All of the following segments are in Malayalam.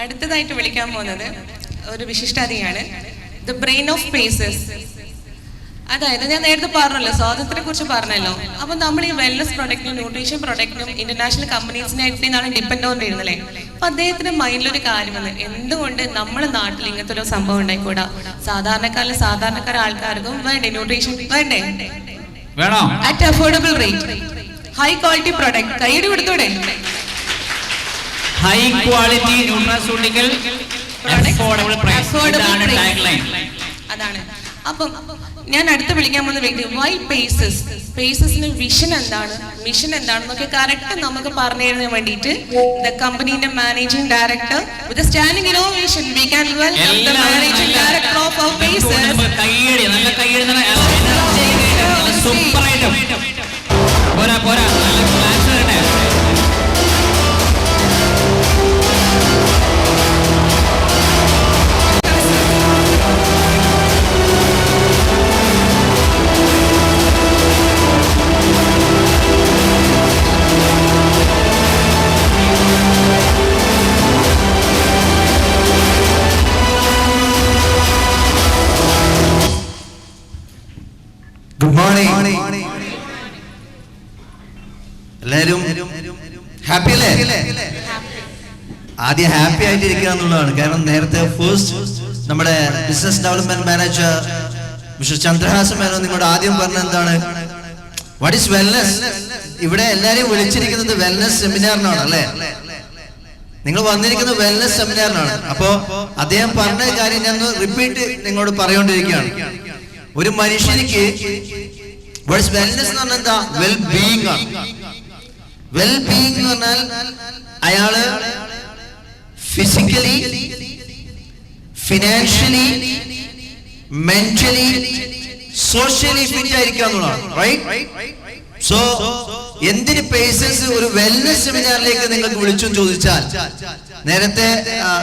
അടുത്തതായിട്ട് വിളിക്കാൻ പോകുന്നത് ഒരു വിശിഷ്ടാതിയാണ്, ദ ബ്രെയിൻ ഓഫ് പേസസ്. അതായത് ഞാൻ നേരത്തെ പറഞ്ഞല്ലോ, സ്വാതന്ത്ര്യത്തെ കുറിച്ച് പറഞ്ഞല്ലോ. അപ്പൊ നമ്മൾ ഈ വെൽനസ് പ്രൊഡക്റ്റിനും ന്യൂട്രീഷൻ പ്രൊഡക്റ്റിനും ഇന്റർനാഷണൽ കമ്പനീസിനായിട്ടാണ് ഡിപ്പെൻഡ് ആവുന്നിരുന്നല്ലേ. അപ്പൊ അദ്ദേഹത്തിന്റെ മൈൻഡിലൊരു കാര്യം വന്ന്, എന്തുകൊണ്ട് നമ്മുടെ നാട്ടിൽ ഇങ്ങനത്തെ ഒരു സംഭവം ഉണ്ടായിക്കൂടാ? സാധാരണക്കാരെ ആൾക്കാർക്കും വേണ്ടേ ന്യൂട്രീഷൻ? വേണ്ടേ? At affordable rate, high quality product. കൈയ്യടി കൊടുത്തൂടെ? High quality nutraceutical affordable price, ഇതാണ് ടാഗ് ലൈൻ. അതാണ്. അപ്പം ഞാൻ അടുത്ത് വിളിക്കാൻ പോകുന്ന വ്യക്തി, വൈ പേസസ്? പേസസിന് വിഷൻ എന്താണ്, മിഷൻ എന്താണെന്നൊക്കെ കറക്റ്റ് നമുക്ക് പറഞ്ഞു തരുന്നതിന് വേണ്ടിയിട്ട് ദ കമ്പനിയുടെ managing director with standing innovation, we can welcome the managing director of Paces. കൈയ്യടി, നല്ല കൈയ്യടി. സൂപ്പർ ആയിട്ട് പോരാ പോരാ, നല്ല ക്ലാസ് വരട്ടെ. Good morning. എല്ലാരും ഹാപ്പി അല്ലേ? ആദ്യം ഹാപ്പി ആയിട്ടിരിക്കുക എന്നുള്ളതാണ്. കാരണം നേരത്തെ ഫസ്റ്റ് നമ്മുടെ business development manager mister Chandrahasan Menon നിങ്ങളോട് ആദ്യം പറഞ്ഞ എന്താണ്, വാട്ട് ഈസ് വെൽനസ്? ഇവിടെ എല്ലാരെയും വിളിച്ചിരിക്കുന്നത് വെൽനസ് സെമിനാറിനാണ് അല്ലേ? നിങ്ങൾ വന്നിരിക്കുന്നത് വെൽനസ് സെമിനാറിനാണ്. അപ്പോ അദ്ദേഹം പറഞ്ഞ കാര്യം ഞാൻ റിപ്പീറ്റ് നിങ്ങളോട് പറഞ്ഞുകൊണ്ടിരിക്കുകയാണ്. ഒരു മനുഷ്യനിക്ക് വെൽനസ് എന്ന് പറഞ്ഞാൽ എന്താ? വെൽ ബീയിങ് ആണ്. വെൽ ബീയിങ് എന്ന് പറഞ്ഞാൽ അയാള് physically, financially, mentally, socially fit ആയിരിക്കുക എന്നുള്ളതാണ്. റൈറ്റ്? സോ എന്തിന് പേസസ് ഒരു വെൽനസ് സെമിനാറിലേക്ക് നിങ്ങൾക്ക് വിളിച്ചു ചോദിച്ചാൽ, നേരത്തെ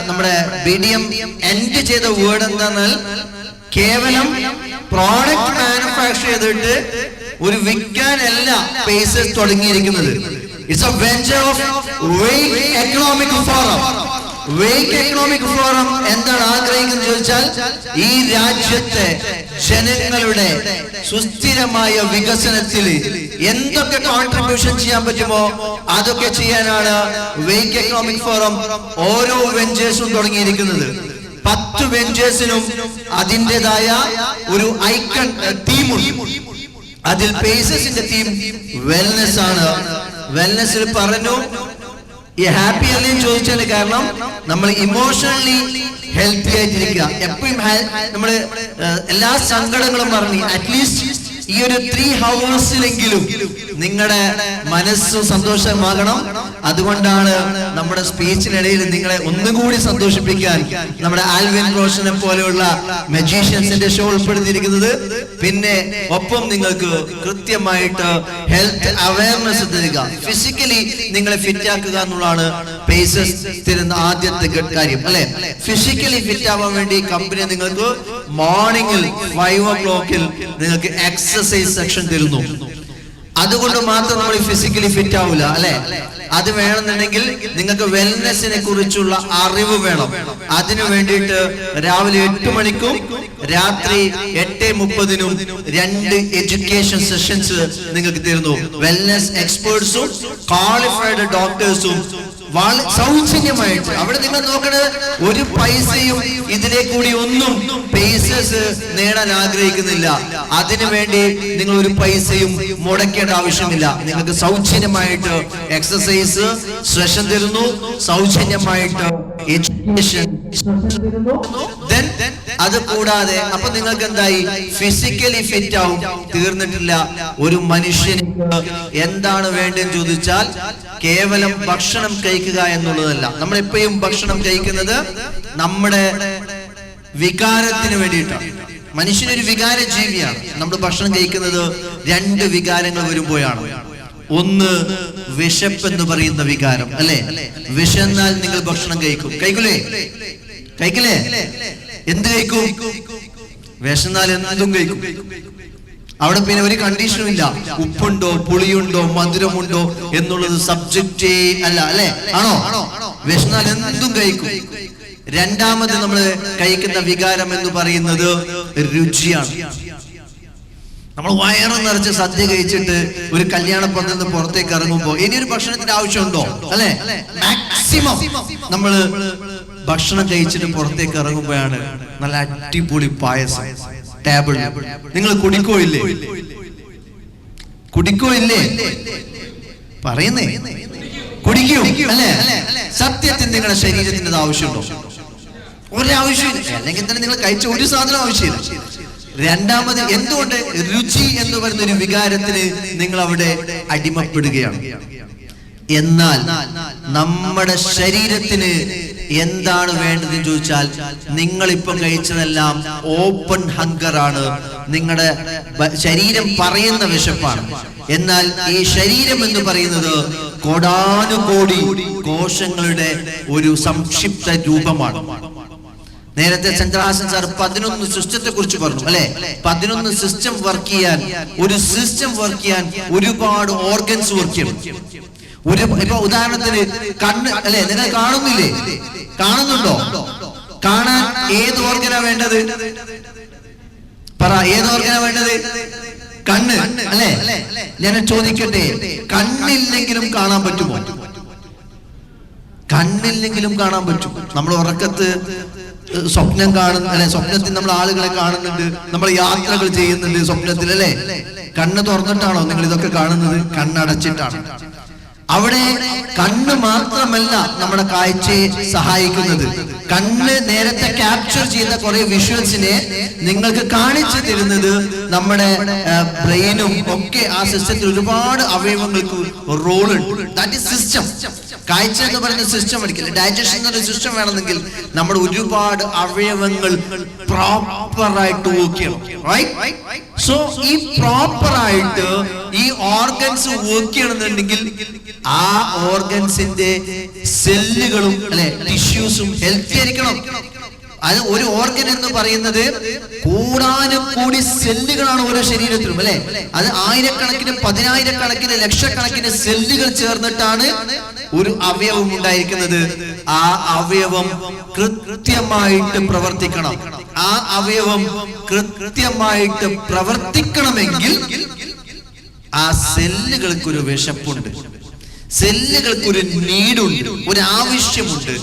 നമ്മുടെ BDM എൻഡ് ചെയ്ത വേർഡ് എന്താണെന്നാൽ കേവലം പ്രോഡക്റ്റ് മാനുഫാക്ചർ ചെയ്തിട്ട് ഒരു വിൽക്കാനല്ല പേസസ് തുടങ്ങിയിരിക്കുന്നത്. It's a venture of wake economic forum. Wake economic forum എന്താണ് ആഗ്രഹിക്കുന്നത് ചോദിച്ചാൽ, ഈ രാജ്യത്തെ ജനങ്ങളുടെ സുസ്ഥിരമായ വികസനത്തിൽ എന്തൊക്കെ കോൺട്രിബ്യൂഷൻ ചെയ്യാൻ പറ്റുമോ അതൊക്കെ ചെയ്യാനാണ് വെയ്ക്ക് എക്കണോമിക് ഫോറം ഓരോ വെഞ്ചേഴ്സും തുടങ്ങിയിരിക്കുന്നത്. 10 വെഞ്ചേഴ്സിനും അതിൻ്റെതായ ഒരു ഐക്കൺ തീമുണ്ട്. അതിൽ പേസസിന്റെ തീം വെൽനസ് ആണ്. വെൽനസിൽ പറഞ്ഞു ഈ ഹാപ്പി അല്ലേ ചോദിച്ചാൽ, കാരണം നമ്മൾ ഇമോഷണലി ഹെൽത്തി ആയിട്ടിരിക്കുക. എപ്പോഴും നമ്മള് എല്ലാ സങ്കടങ്ങളും പറഞ്ഞു അറ്റ്ലീസ്റ്റ് ഈ ഒരു 3 ഹവേഴ്സിലെങ്കിലും നിങ്ങളുടെ മനസ്സ് സന്തോഷമാകണം. അതുകൊണ്ടാണ് നമ്മുടെ സ്പീച്ചിനിടയിൽ നിങ്ങളെ ഒന്നുകൂടി സന്തോഷിപ്പിക്കാൻ നമ്മുടെ ആൽവിൻ റോഷനെ പോലെയുള്ള മജീഷ്യൻസിന്റെ ഷോ ഉൾപ്പെടുത്തിയിരിക്കുന്നത്. പിന്നെ ഒപ്പം നിങ്ങൾക്ക് കൃത്യമായിട്ട് ഹെൽത്ത് അവയർനെസ് തരിക, ഫിസിക്കലി നിങ്ങളെ ഫിറ്റ് ആക്കുക എന്നുള്ളതാണ് പേസസ് തരുന്ന ആദ്യത്തെ കാര്യം അല്ലെ. ഫിസിക്കലി ഫിറ്റ് ആവാൻ വേണ്ടി കമ്പനി നിങ്ങൾക്ക് മോർണിംഗിൽ 5 o'clock നിങ്ങൾക്ക് എക്സസൈസ് സെക്ഷൻ തരുന്നു. അതുകൊണ്ട് മാത്രം നമ്മൾ ഫിസിക്കലി ഫിറ്റ് ആവില്ല അല്ലെ. അത് വേണമെന്നുണ്ടെങ്കിൽ നിങ്ങൾക്ക് വെൽനെസിനെ കുറിച്ചുള്ള അറിവ് വേണം. അതിനു വേണ്ടിയിട്ട് രാവിലെ 8 മണിക്കും രാത്രി 8:30 2 എഡ്യൂക്കേഷൻ സെഷൻസ് നിങ്ങൾക്ക് തരുന്നു. വെൽനെസ് എക്സ്പേർട്സും ക്വാളിഫൈഡ് ഡോക്ടേഴ്സും സൗജന്യമായിട്ട്. അവിടെ നിങ്ങൾ നോക്കണത് ഒരു പൈസയും ഇതിലെ കൂടി ഒന്നും പേസസ് നേടാൻ ആഗ്രഹിക്കുന്നില്ല. അതിനു വേണ്ടി നിങ്ങൾ ഒരു പൈസയും മുടക്കേണ്ട ആവശ്യമില്ല. നിങ്ങൾക്ക് സൗജന്യമായിട്ട് എക്സസൈസ് സെഷൻ തരുന്നു, സൗജന്യമായിട്ട് എഡ്യൂക്കേഷൻ തരുന്നു. അത് കൂടാതെ അപ്പൊ നിങ്ങൾക്ക് എന്തായി? ഫിസിക്കലി ഫിറ്റ് ആവും. തീർന്നിട്ടില്ല. ഒരു മനുഷ്യന് എന്താണ് വേണ്ടതെന്ന് ചോദിച്ചാൽ കേവലം ഭക്ഷണം കഴിക്കുക എന്നുള്ളതല്ല. നമ്മൾ എപ്പോഴും ഭക്ഷണം കഴിക്കുന്നത് നമ്മുടെ വികാരത്തിന് വേണ്ടിയിട്ടാണ്. മനുഷ്യനൊരു വികാര ജീവിയാണ്. നമ്മൾ ഭക്ഷണം കഴിക്കുന്നത് 2 വികാരങ്ങൾ വരുമ്പോഴാണ്. ഒന്ന് വിശപ്പ് എന്ന് പറയുന്ന വികാരം അല്ലെ. വിശന്നാൽ നിങ്ങൾ ഭക്ഷണം കഴിക്കില്ലേ? എന്ത് കഴിക്കും? വിശന്നാൽ എന്തും കഴിക്കും അവിടെ പിന്നെ ഒരു കണ്ടീഷനും ഇല്ല. ഉപ്പുണ്ടോ, പുളിയുണ്ടോ, മധുരമുണ്ടോ എന്നുള്ളത് സബ്ജക്റ്റേ അല്ല, അല്ലെ? ആണോ? വിശന്നാൽ എന്തും കഴിക്കും. രണ്ടാമത് നമ്മൾ കഴിക്കുന്ന വികാരം എന്ന് പറയുന്നത് രുചിയാണ്. നമ്മൾ വയറ് നിറച്ച് സദ്യ കഴിച്ചിട്ട് ഒരു കല്യാണ പന്തലിൽ നിന്ന് പുറത്തേക്ക് ഇറങ്ങുമ്പോ ഇനിയൊരു ഭക്ഷണത്തിന്റെ ആവശ്യമുണ്ടോ? അല്ലെ? മാക്സിമം നമ്മള് ഭക്ഷണം കഴിച്ചിട്ട് പുറത്തേക്ക് ഇറങ്ങുമ്പോഴാണ് നല്ല അടിപൊളി പായസം ടേബിൾ. നിങ്ങൾ കുടിക്കോ ഇല്ലേ? പറയുന്നേ കുടിക്കൂ അല്ലേ? സത്യത്തിൽ നിങ്ങളുടെ ശരീരത്തിന് ആവശ്യമുണ്ടോ? ഒരാവശ്യമില്ല. അല്ലെങ്കിൽ തന്നെ നിങ്ങൾ കഴിച്ച ഒരു സാധനം ആവശ്യമില്ല. രണ്ടാമത് എന്തുകൊണ്ട് രുചി എന്ന് പറയുന്ന ഒരു വികാരത്തിന് നിങ്ങൾ അവിടെ അടിമപ്പെടുകയാണ്. എന്നാൽ നമ്മുടെ ശരീരത്തിന് എന്താണ് വേണ്ടതെന്ന് ചോദിച്ചാൽ നിങ്ങൾ ഇപ്പം കഴിച്ചതെല്ലാം ഓപ്പൺ ഹങ്കർ ആണ്. നിങ്ങളുടെ ശരീരം പറയുന്ന വിശപ്പാണ്. എന്നാൽ ഈ ശരീരം എന്ന് പറയുന്നത് കോടാനുകോടി കോശങ്ങളുടെ ഒരു സംക്ഷിപ്ത രൂപമാണ്. നേരത്തെ ചന്ദ്രഹാസൻ സാർ 11 സിസ്റ്റത്തെ കുറിച്ച് പറഞ്ഞു, അല്ലെ? 11 സിസ്റ്റം വർക്ക് ചെയ്യാൻ, ഒരു സിസ്റ്റം വർക്ക് ചെയ്യാൻ ഒരുപാട് ഓർഗൻസ് വർക്ക് ചെയ്യണം. ഇപ്പൊ ഉദാഹരണത്തിന് കണ്ണ്, അല്ലെ? നിങ്ങൾ കാണുന്നില്ലേ? കാണുന്നുണ്ടോ? കാണാൻ ഏത് ഓർഗനാ വേണ്ടത്? പറ, ഏത് ഓർഗനാ വേണ്ടത്? കണ്ണ്, അല്ലെ? ഞാൻ ചോദിക്കട്ടെ, കണ്ണില്ലെങ്കിലും കാണാൻ പറ്റുമോ? കണ്ണില്ലെങ്കിലും കാണാൻ പറ്റും. നമ്മൾ ഉറക്കത്ത് സ്വപ്നം കാണുന്ന, അല്ലെ? സ്വപ്നത്തിൽ നമ്മൾ ആളുകളെ കാണുന്നുണ്ട്, നമ്മൾ യാത്രകൾ ചെയ്യുന്നുണ്ട് സ്വപ്നത്തിൽ, അല്ലെ? കണ്ണ് തുറന്നിട്ടാണോ നിങ്ങൾ ഇതൊക്കെ കാണുന്നത്? കണ്ണടച്ചിട്ടാണ്. അവിടെ കണ്ണ് മാത്രമല്ല നമ്മുടെ കാഴ്ചയെ സഹായിക്കുന്നത്. കണ്ണ് നേരത്തെ ക്യാപ്ചർ ചെയ്ത കുറെ വിഷ്വൽസിനെ നിങ്ങൾക്ക് കാണിച്ചു തരുന്നത് നമ്മുടെ ബ്രെയിനും ഒക്കെ. ആ സിസ്റ്റത്തിൽ ഒരുപാട് അവയവങ്ങൾക്ക് റോൾ ഉണ്ട്. That is system. കാഴ്ച എന്ന് പറയുന്ന സിസ്റ്റം പഠിക്കില്ല. ഡൈജഷൻ എന്നൊരു സിസ്റ്റം വേണമെങ്കിൽ നമ്മുടെ ഒരുപാട് അവയവങ്ങൾ പ്രോപ്പറായിട്ട് വർക്ക് ചെയ്യണം. റൈറ്റ്? സോ ഈ പ്രോപ്പറായിട്ട് ഈ ഓർഗൻസ് വർക്ക് ചെയ്യണമെന്നുണ്ടെങ്കിൽ ആ ഓർഗൻസിന്റെ സെല്ലുകളും, അല്ലെ, ടിഷ്യൂസും ഹെൽത്തി ആയിരിക്കണം. അത് ഒരു ഓർഗൻ എന്ന് പറയുന്നത് കൂടാനുകൂടി സെല്ലുകളാണ് ഓരോ ശരീരത്തിലും, അല്ലെ? അത് ആയിരക്കണക്കിന്, പതിനായിരക്കണക്കിന്, ലക്ഷക്കണക്കിന് സെല്ലുകൾ ചേർന്നിട്ടാണ് ഒരു അവയവം ഉണ്ടായിരിക്കുന്നത്. ആ അവയവം കൃത്യമായിട്ട് പ്രവർത്തിക്കണം. ആ അവയവം കൃത്യമായിട്ട് പ്രവർത്തിക്കണമെങ്കിൽ ആ സെല്ലുകൾക്കൊരു വിശപ്പുണ്ട്, സെല്ലുകൾക്കൊരു നീഡുണ്ട്, ഒരു ആവശ്യമുണ്ട്.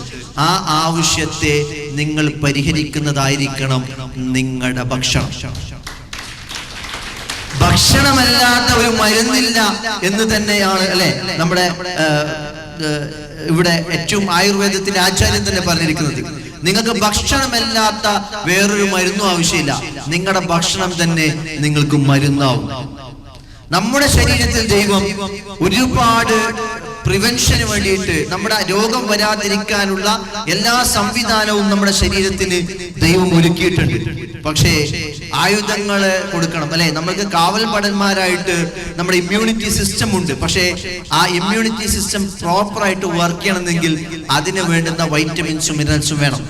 ആ ആവശ്യത്തെ നിങ്ങൾ പരിഹരിക്കുന്നതായിരിക്കണം നിങ്ങളുടെ ഭക്ഷണം. ഭക്ഷണമല്ലാത്ത ഒരു മരുന്നില്ല എന്ന് തന്നെയാണ്, അല്ലെ, നമ്മുടെ ഇവിടെ ഏറ്റവും ആയുർവേദത്തിന്റെ ആചാര്യൻ തന്നെ പറഞ്ഞിരിക്കുന്നത്. നിങ്ങൾക്ക് ഭക്ഷണമല്ലാത്ത വേറൊരു മരുന്നും ആവശ്യമില്ല. നിങ്ങളുടെ ഭക്ഷണം തന്നെ നിങ്ങൾക്ക് മരുന്നാവും. നമ്മുടെ ശരീരത്തിൽ ദൈവം ഒരുപാട് പ്രിവെൻഷന് വേണ്ടിയിട്ട്, നമ്മുടെ രോഗം വരാതിരിക്കാനുള്ള എല്ലാ സംവിധാനവും നമ്മുടെ ശരീരത്തിന് ദൈവം ഒരുക്കിയിട്ടുണ്ട്. പക്ഷേ ആയുധങ്ങള് കൊടുക്കണം, അല്ലെ? നമുക്ക് കാവൽ ഭടന്മാരായിട്ട് നമ്മുടെ ഇമ്മ്യൂണിറ്റി സിസ്റ്റം ഉണ്ട്. പക്ഷേ ആ ഇമ്മ്യൂണിറ്റി സിസ്റ്റം പ്രോപ്പറായിട്ട് വർക്ക് ചെയ്യണമെങ്കിൽ അതിന് വേണ്ടുന്ന വൈറ്റമിൻസും മിനറൽസും വേണം.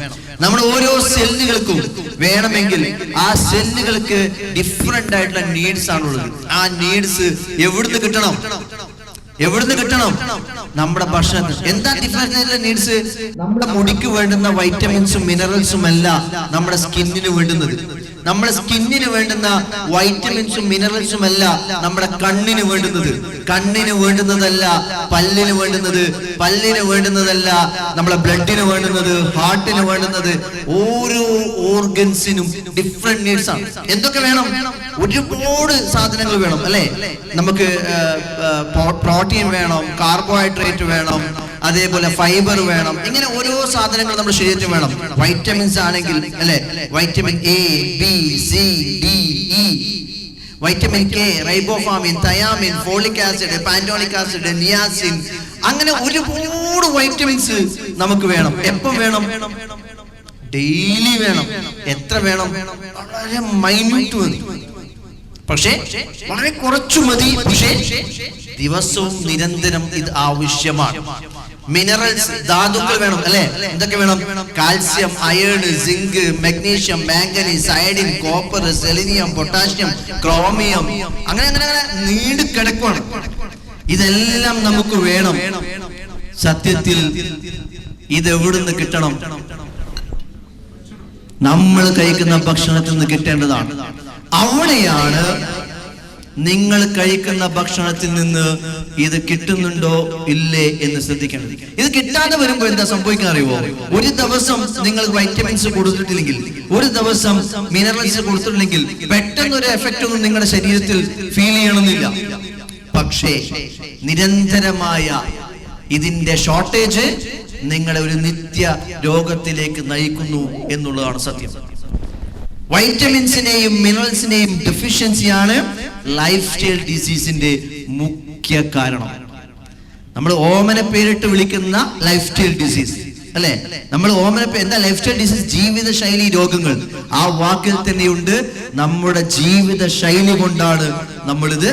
നമ്മുടെ ഓരോ സെല്ലുകൾക്കും വേണമെങ്കിൽ ആ സെല്ലുകൾക്ക് ഡിഫറെന്റ് ആയിട്ടുള്ള നീഡ്സ് ആണുള്ളത്. ആ നീഡ്സ് എവിടുന്ന് കിട്ടണം? നമ്മുടെ ഭക്ഷണത്തിൽ. എന്താ ഡിഫറെന്റ് ആയിട്ടുള്ള നീഡ്സ്? നമ്മുടെ മുടിക്ക് വേണ്ടുന്ന വൈറ്റമിൻസും മിനറൽസും അല്ല നമ്മുടെ സ്കിന്നിന് വേണ്ടുന്നത്. നമ്മുടെ സ്കിന്നിന് വേണ്ടുന്ന വൈറ്റമിൻസും മിനറൽസും അല്ല നമ്മുടെ കണ്ണിന് വേണ്ടുന്നത്. കണ്ണിന് വേണ്ടുന്നതല്ല പല്ലിന് വേണ്ടുന്നത്. പല്ലിന് വേണ്ടുന്നതല്ല നമ്മുടെ ബ്ലഡിന് വേണ്ടുന്നത്, ഹാർട്ടിന് വേണ്ടുന്നത്. ഓരോ ഓർഗൻസിനും ഡിഫറെന്റ് നീഡ്സ് ആണ്. എന്തൊക്കെ വേണം? ഒരുപാട് സാധനങ്ങൾ വേണം, അല്ലെ? നമുക്ക് പ്രോട്ടീൻ വേണം, കാർബോഹൈഡ്രേറ്റ് വേണം, അതേപോലെ ഫൈബർ വേണം. ഇങ്ങനെ ഓരോ സാധനങ്ങൾ നമ്മുടെ ശരീരത്തിൽ വേണം. വൈറ്റമിൻസ് ആണെങ്കിൽ, അല്ലെ, vitamin A, B, C, D, E, vitamin K, riboflavin, thiamine, folic acid, pantothenic acid, niacin, അങ്ങനെ ഒരുപാട് വൈറ്റമിൻസ് നമുക്ക് വേണം. എപ്പം വേണം? ഡെയിലി വേണം. എത്ര വേണം? വളരെ മൈന്യൂട്ട് മതി, പക്ഷേ വളരെ കുറച്ചു മതി. പക്ഷേ ദിവസവും നിരന്തരം ഇത് ആവശ്യമാണ്. മിനറൽസ്, ധാതുക്കൾ വേണം അല്ലെ? എന്തൊക്കെ വേണം? Calcium, iron, zinc, magnesium, manganese, iodine, copper, selenium, potassium, chromium, അങ്ങനെ അങ്ങനെ അങ്ങനെ നീണ്ടു കിടക്കുകയാണ്. ഇതെല്ലാം നമുക്ക് വേണം. സത്യത്തിൽ ഇതെവിടുന്ന് കിട്ടണം? നമ്മൾ കഴിക്കുന്ന ഭക്ഷണത്തിൽ നിന്ന് കിട്ടേണ്ടതാണ്. അവിടെയാണ് നിങ്ങൾ കഴിക്കുന്ന ഭക്ഷണത്തിൽ നിന്ന് ഇത് കിട്ടുന്നുണ്ടോ ഇല്ലേ എന്ന് ശ്രദ്ധിക്കണം. ഇത് കിട്ടാതെ വരുമ്പോൾ എന്താ സംഭവിക്കാൻ അറിയുമോ? ഒരു ദിവസം നിങ്ങൾ വൈറ്റമിൻസ് കൊടുത്തിട്ടില്ലെങ്കിൽ, ഒരു ദിവസം മിനറൽസ് കൊടുത്തിട്ടില്ലെങ്കിൽ പെട്ടെന്ന് ഒരു എഫക്റ്റ് ഒന്നും നിങ്ങളുടെ ശരീരത്തിൽ ഫീൽ ചെയ്യണമെന്നില്ല. പക്ഷേ നിരന്തരമായ ഇതിന്റെ ഷോർട്ടേജ് നിങ്ങളെ ഒരു നിത്യ രോഗത്തിലേക്ക് നയിക്കുന്നു എന്നുള്ളതാണ് സത്യം. വൈറ്റമിൻസിനെയും മിനറൽസിനെയും ഡെഫിഷ്യൻസിയാണ് ലൈഫ് സ്റ്റൈൽ ഡിസീസിന്റെ മുഖ്യ കാരണം. നമ്മൾ ഓമന പേരിട്ട് വിളിക്കുന്ന ലൈഫ് സ്റ്റൈൽ ഡിസീസ് അല്ലെ? നമ്മൾ എന്താ ലൈഫ് സ്റ്റൈൽ ഡിസീസ്? ജീവിത ശൈലി രോഗങ്ങൾ. ആ വാക്കിൽ തന്നെയുണ്ട് നമ്മുടെ ജീവിത ശൈലി കൊണ്ടാണ് നമ്മളിത്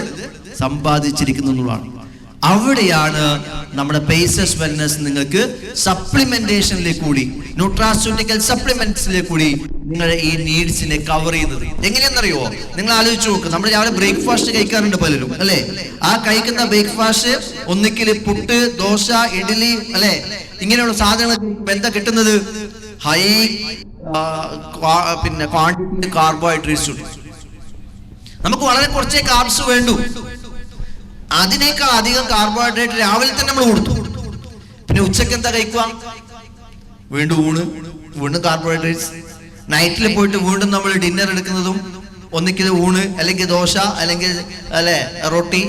സമ്പാദിച്ചിരിക്കുന്നതാണ്. അവിടെയാണ് നമ്മുടെ പേസസ് വെൽനസ് നിങ്ങൾക്ക് സപ്ലിമെന്റേഷനിലേക്ക് കൂടി, ന്യൂട്രാസ്യൂട്ടിക്കൽ സപ്ലിമെന്റ്സിലേക്ക് കൂടി നിങ്ങളുടെ ഈ നീഡ്സിനെ കവർ ചെയ്യുന്നത്. എങ്ങനെയാണെന്നറിയോ? നിങ്ങൾ ആലോചിച്ച് നോക്ക്. നമ്മൾ രാവിലെ ബ്രേക്ക്ഫാസ്റ്റ് കഴിക്കാറുണ്ട് പലരും അല്ലെ? ആ കഴിക്കുന്ന ബ്രേക്ക്ഫാസ്റ്റ് ഒന്നിക്കൽ പുട്ട്, ദോശ, ഇഡ്ഡലി അല്ലെ, ഇങ്ങനെയുള്ള സാധനങ്ങൾ എന്താ കിട്ടുന്നത്? ഹൈ ക്വാണ്ടിറ്റി കാർബോഹൈഡ്രേറ്റ്സ് ഉണ്ട്. നമുക്ക് വളരെ കുറച്ചേ കാർബ്സ് വേണ്ടു. അതിനേക്കാൾ അധികം കാർബോഹൈഡ്രേറ്റ് രാവിലെ തന്നെ നമ്മൾ കൊടുത്തു. പിന്നെ ഉച്ചക്ക് എന്താ കഴിക്കുക? വീണ്ടും ഊണ്, വീണ്ടും കാർബോഹൈഡ്രേറ്റ്സ്. നൈറ്റിൽ പോയിട്ട് വീണ്ടും നമ്മൾ ഡിന്നർ എടുക്കുന്നതും ഒന്നിക്കൽ ഊണ്, അല്ലെങ്കിൽ ദോശ, അല്ലെങ്കിൽ അല്ലെ റൊട്ടി.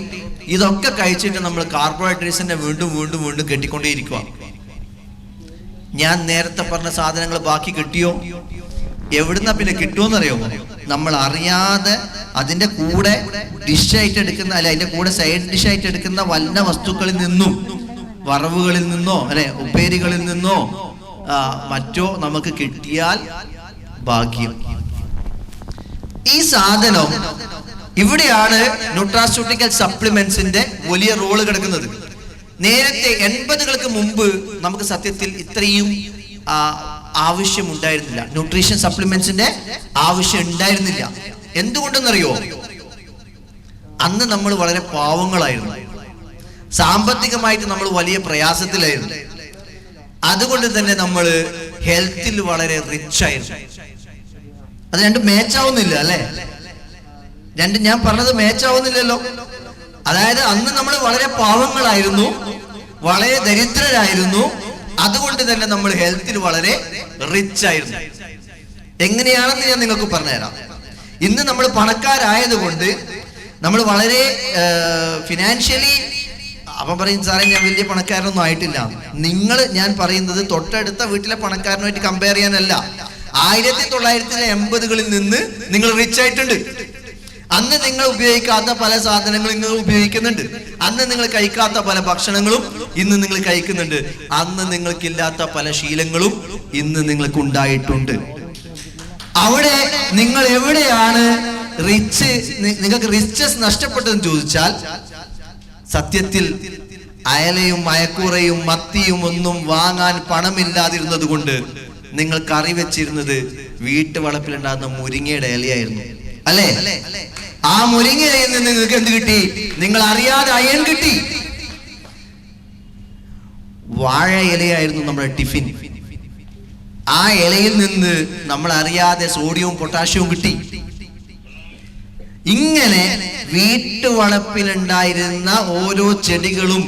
ഇതൊക്കെ കഴിച്ചിട്ട് നമ്മൾ കാർബോഹൈഡ്രേറ്റ്സിനെ വീണ്ടും വീണ്ടും വീണ്ടും കെട്ടിക്കൊണ്ടേയിരിക്കുക. ഞാൻ നേരത്തെ പറഞ്ഞ സാധനങ്ങൾ ബാക്കി കിട്ടിയോ? എവിടുന്ന പിന്നെ കിട്ടുമെന്നറിയോ? നമ്മൾ അറിയാതെ അതിന്റെ കൂടെ ഡിഷായിട്ട് എടുക്കുന്ന അല്ലെ, അതിന്റെ കൂടെ സൈഡ് ഡിഷായിട്ട് എടുക്കുന്ന വല്ല വസ്തുക്കളിൽ നിന്നും, വറവുകളിൽ നിന്നോ അല്ലെ ഉപ്പേരികളിൽ നിന്നോ മറ്റോ നമുക്ക് കിട്ടിയാൽ ഭാഗ്യം. ഈ സാധനം ഇവിടെയാണ് ന്യൂട്രാസ്യൂട്ടിക്കൽ സപ്ലിമെന്റ്സിന്റെ വലിയ റോള് കിടക്കുന്നത്. നേരത്തെ 80-കൾക്ക് മുമ്പ് നമുക്ക് സത്യത്തിൽ ഇത്രയും ആവശ്യം ഉണ്ടായിരുന്നില്ല. ന്യൂട്രീഷൻ സപ്ലിമെന്റ്സിന്റെ ആവശ്യം ഉണ്ടായിരുന്നില്ല. എന്തുകൊണ്ടെന്നറിയോ? അന്ന് നമ്മൾ വളരെ പാവങ്ങളായിരുന്നു. സാമ്പത്തികമായിട്ട് നമ്മൾ വലിയ പ്രയാസത്തിലായിരുന്നു. അതുകൊണ്ട് തന്നെ നമ്മൾ ഹെൽത്തിൽ വളരെ റിച്ച് ആയിരുന്നു. അത് രണ്ടും മാച്ചാവുന്നില്ല അല്ലെ? രണ്ടും ഞാൻ പറഞ്ഞത് മാച്ചാവുന്നില്ലല്ലോ. അതായത് അന്ന് നമ്മൾ വളരെ പാവങ്ങളായിരുന്നു, വളരെ ദരിദ്രരായിരുന്നു. അതുകൊണ്ട് തന്നെ നമ്മൾ ഹെൽത്തിൽ വളരെ റിച്ച് ആയിരുന്നു. എങ്ങനെയാണെന്ന് ഞാൻ നിങ്ങൾക്ക് പറഞ്ഞുതരാം. ഇന്ന് നമ്മൾ പണക്കാരായത് കൊണ്ട് നമ്മൾ വളരെ ഫിനാൻഷ്യലി, അപ്പം പറയും സാറേ ഞാൻ വലിയ പണക്കാരനൊന്നും ആയിട്ടില്ല. ഞാൻ പറയുന്നത് തൊട്ടടുത്ത വീട്ടിലെ പണക്കാരനുമായിട്ട് കമ്പയർ ചെയ്യാനല്ല. 1980-കളിൽ നിന്ന് നിങ്ങൾ റിച്ച് ആയിട്ടുണ്ട്. അന്ന് നിങ്ങൾ ഉപയോഗിക്കാത്ത പല സാധനങ്ങളും നിങ്ങൾ ഉപയോഗിക്കുന്നുണ്ട്. അന്ന് നിങ്ങൾ കഴിക്കാത്ത പല ഭക്ഷണങ്ങളും ഇന്ന് നിങ്ങൾ കഴിക്കുന്നുണ്ട്. അന്ന് നിങ്ങൾക്കില്ലാത്ത പല ശീലങ്ങളും ഇന്ന് നിങ്ങൾക്ക് ഉണ്ടായിട്ടുണ്ട്. അവിടെ നിങ്ങൾ എവിടെയാണ് നിങ്ങൾക്ക് റിച്ചസ് നഷ്ടപ്പെട്ടതെന്ന് ചോദിച്ചാൽ, സത്യത്തിൽ അയലയും അയക്കൂറയും മത്തിയും ഒന്നും വാങ്ങാൻ പണമില്ലാതിരുന്നത് കൊണ്ട് നിങ്ങൾ കറി വെച്ചിരുന്നത് വീട്ടുവളപ്പിലുണ്ടാകുന്ന മുരിങ്ങയുടെ ഇലയായിരുന്നു അല്ലേ? ആ മുരിങ്ങയിൽ നിന്ന് നിങ്ങൾക്ക് എന്ത് കിട്ടി? നിങ്ങൾ അറിയാതെ അയൺ കിട്ടി. വാഴ ഇലയായിരുന്നു നമ്മുടെ ടിഫിൻ. ആ ഇലയിൽ നിന്ന് നമ്മൾ അറിയാതെ സോഡിയവും പൊട്ടാഷ്യവും കിട്ടി. ഇങ്ങനെ വീട്ടുവളപ്പിലുണ്ടായിരുന്ന ഓരോ ചെടികളും